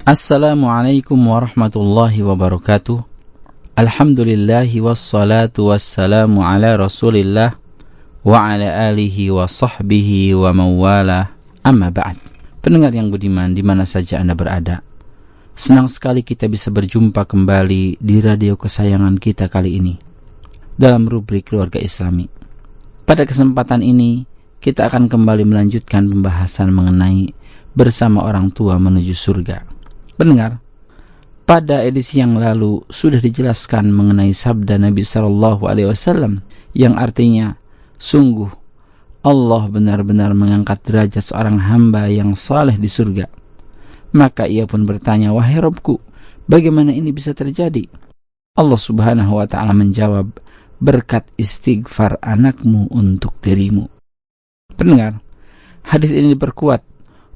Assalamualaikum warahmatullahi wabarakatuh. Alhamdulillahi wassalatu wassalamu ala rasulillah wa ala alihi wa sahbihi wa mawala, amma ba'd. Pendengar yang budiman di mana saja Anda berada, senang sekali kita bisa berjumpa kembali di radio kesayangan kita kali ini dalam rubrik Keluarga Islami. Pada kesempatan ini kita akan kembali melanjutkan pembahasan mengenai bersama orang tua menuju surga. Pendengar, pada edisi yang lalu sudah dijelaskan mengenai sabda Nabi SAW yang artinya, sungguh Allah benar-benar mengangkat derajat seorang hamba yang saleh di surga. Maka ia pun bertanya, wahai Rabbku, bagaimana ini bisa terjadi? Allah Subhanahu wa ta'ala menjawab, berkat istighfar anakmu untuk dirimu. Pendengar, hadis ini diperkuat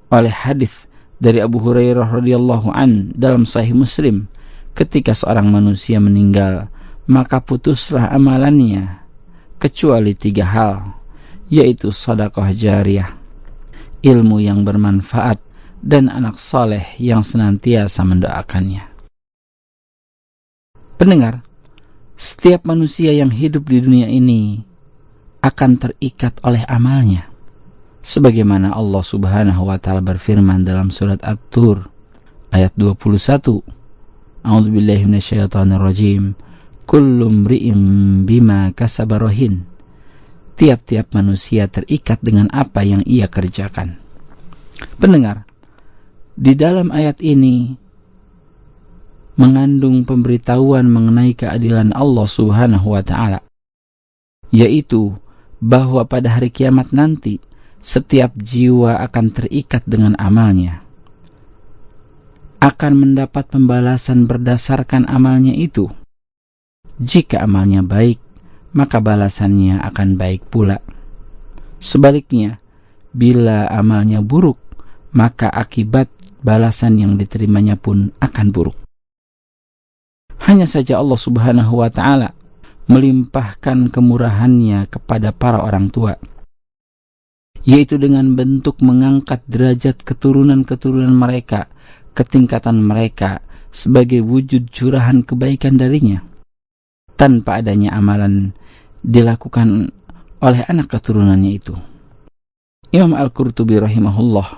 oleh hadis dari Abu Hurairah radhiyallahu an dalam Sahih Muslim, ketika seorang manusia meninggal, maka putuslah amalannya kecuali 3 hal, yaitu sedekah jariyah, ilmu yang bermanfaat, dan anak saleh yang senantiasa mendoakannya. Pendengar, setiap manusia yang hidup di dunia ini akan terikat oleh amalnya. Sebagaimana Allah Subhanahu wa ta'ala berfirman dalam surat At-Tur ayat 21, A'udzubillahi minasyaitonirrajim, kullu mri'in bima kasaba rahin. Tiap-tiap manusia terikat dengan apa yang ia kerjakan. Pendengar, di dalam ayat ini mengandung pemberitahuan mengenai keadilan Allah Subhanahu wa ta'ala, yaitu bahwa pada hari kiamat nanti setiap jiwa akan terikat dengan amalnya, akan mendapat pembalasan berdasarkan amalnya itu. Jika amalnya baik, maka balasannya akan baik pula. Sebaliknya, bila amalnya buruk, maka akibat balasan yang diterimanya pun akan buruk. Hanya saja Allah Subhanahu wa ta'ala melimpahkan kemurahannya kepada para orang tua, yaitu dengan bentuk mengangkat derajat keturunan-keturunan mereka ke tingkatan mereka sebagai wujud curahan kebaikan darinya, tanpa adanya amalan dilakukan oleh anak keturunannya itu. Imam Al-Qurtubi rahimahullah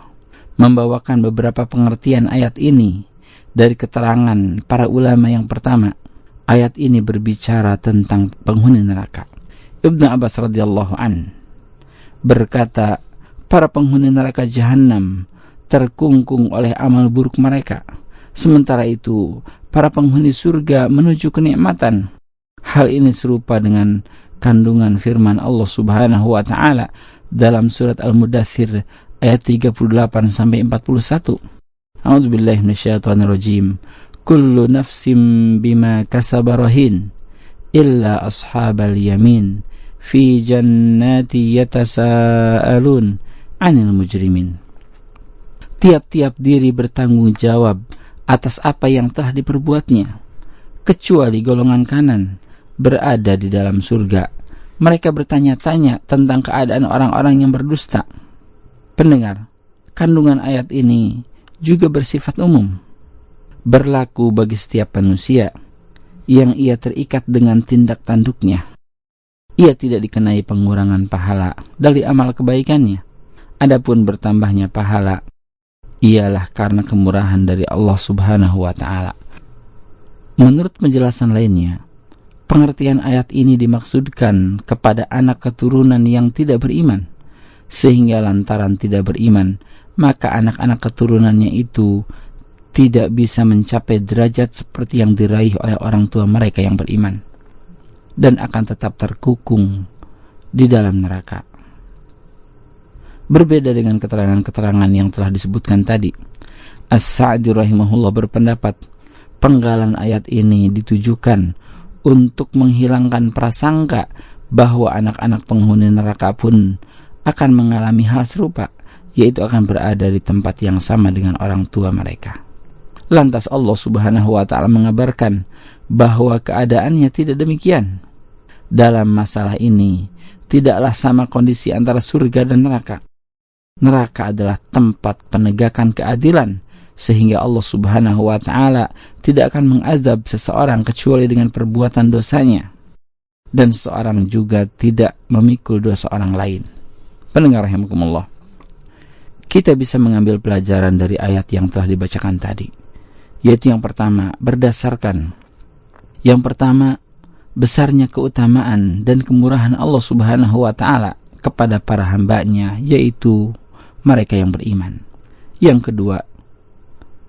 membawakan beberapa pengertian ayat ini dari keterangan para ulama. Yang pertama, ayat ini berbicara tentang penghuni neraka. Ibnu Abbas radhiyallahu an berkata, para penghuni neraka jahanam terkungkung oleh amal buruk mereka, sementara itu para penghuni surga menuju kenikmatan. Hal ini serupa dengan kandungan firman Allah Subhanahu wa ta'ala dalam surat Al-Mudaththir ayat 38-41. A'udzubillahi minasyaitonirrajim. Kullu nafsin bima kasaba rahin illa ashabal yamin fi jannati yatasaalun 'anil mujrimin. Tiap-tiap diri bertanggung jawab atas apa yang telah diperbuatnya, kecuali golongan kanan berada di dalam surga. Mereka bertanya-tanya tentang keadaan orang-orang yang berdusta. Pendengar, kandungan ayat ini juga bersifat umum, berlaku bagi setiap manusia yang ia terikat dengan tindak tanduknya. Ia tidak dikenai pengurangan pahala dari amal kebaikannya. Adapun bertambahnya pahala ialah karena kemurahan dari Allah Subhanahu wa ta'ala. Menurut penjelasan lainnya, pengertian ayat ini dimaksudkan kepada anak keturunan yang tidak beriman, sehingga lantaran tidak beriman, maka anak-anak keturunannya itu tidak bisa mencapai derajat seperti yang diraih oleh orang tua mereka yang beriman, dan akan tetap terkungkung di dalam neraka. Berbeda dengan keterangan-keterangan yang telah disebutkan tadi, As-Sa'di rahimahullah berpendapat penggalan ayat ini ditujukan untuk menghilangkan prasangka bahwa anak-anak penghuni neraka pun akan mengalami hal serupa, yaitu akan berada di tempat yang sama dengan orang tua mereka. Lantas Allah Subhanahu wa ta'ala mengabarkan bahwa keadaannya tidak demikian. Dalam masalah ini, tidaklah sama kondisi antara surga dan neraka. Neraka adalah tempat penegakan keadilan, sehingga Allah Subhanahu wa ta'ala tidak akan mengazab seseorang kecuali dengan perbuatan dosanya, dan seorang juga tidak memikul dosa orang lain. Pendengar rahimakumullah, kita bisa mengambil pelajaran dari ayat yang telah dibacakan tadi, yaitu yang pertama, besarnya keutamaan dan kemurahan Allah Subhanahu wa ta'ala kepada para hambanya, yaitu mereka yang beriman. Yang kedua,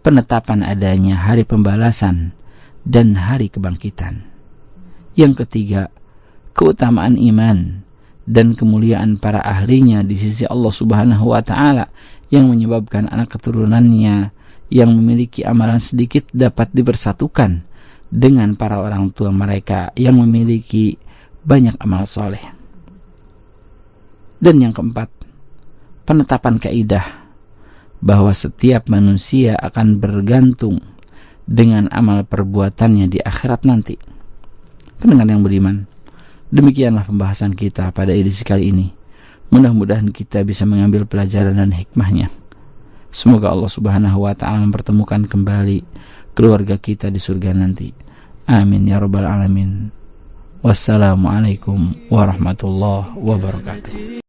penetapan adanya hari pembalasan dan hari kebangkitan. Yang ketiga, keutamaan iman dan kemuliaan para ahlinya di sisi Allah Subhanahu wa ta'ala yang menyebabkan anak keturunannya yang memiliki amalan sedikit dapat dipersatukan dengan para orang tua mereka yang memiliki banyak amal soleh. Dan yang keempat, penetapan kaidah bahwa setiap manusia akan bergantung dengan amal perbuatannya di akhirat nanti. Pendengar yang beriman, demikianlah pembahasan kita pada edisi kali ini. Mudah-mudahan kita bisa mengambil pelajaran dan hikmahnya. Semoga Allah Subhanahu wa ta'ala mempertemukan kembali keluarga kita di surga nanti. Amin ya rabbal alamin. Wassalamualaikum warahmatullahi wabarakatuh.